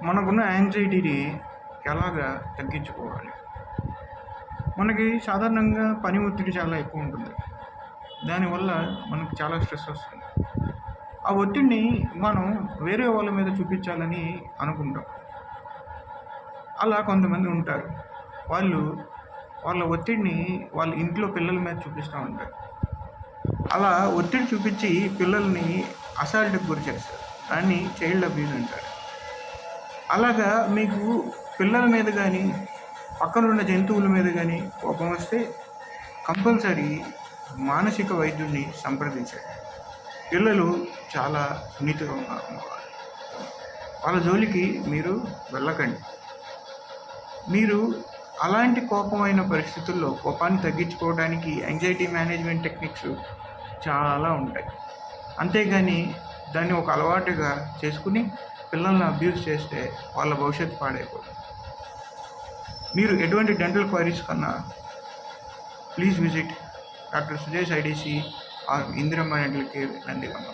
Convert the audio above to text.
మనకున్న యాంగ్జైటీని ఎలాగా తగ్గించుకోవాలి? మనకి సాధారణంగా పని ఒత్తిడి చాలా ఎక్కువ ఉంటుంది. దానివల్ల మనకు చాలా స్ట్రెస్ వస్తుంది. ఆ ఒత్తిడిని మనం వేరే వాళ్ళ మీద చూపించాలని అనుకుంటాం. అలా కొంతమంది ఉంటారు. వాళ్ళు వాళ్ళ ఒత్తిడిని వాళ్ళ ఇంట్లో పిల్లల మీద చూపిస్తూ ఉంటారు. అలా ఒత్తిడి చూపించి పిల్లల్ని అసాల్ట్‌కి గురి చేస్తారు. దాన్ని చైల్డ్ అబ్యూస్ అంటారు. అలాగా మీకు పిల్లల మీద కానీ, పక్కనున్న జంతువుల మీద కానీ కోపం వస్తే కంపల్సరీ మానసిక వైద్యుడిని సంప్రదించండి. పిల్లలు చాలా సున్నితంగా ఉన్నవారు. వాళ్ళ జోలికి మీరు వెళ్ళకండి. మీరు అలాంటి కోపమైన పరిస్థితుల్లో కోపాన్ని తగ్గించుకోవడానికి యాంగ్జైటీ మేనేజ్మెంట్ టెక్నిక్స్ చాలా ఉంటాయి. అంతేగాని దాన్ని ఒక అలవాటుగా చేసుకుని పిల్లల్ని అబ్యూస్ చేస్తే వాళ్ళ భవిష్యత్తు పాడైపోతుంది. మీరు ఎటువంటి డెంటల్ క్వైరీస్ కన్నా please visit doctor Sujesh IDC or Indiramma dental care Nandigama.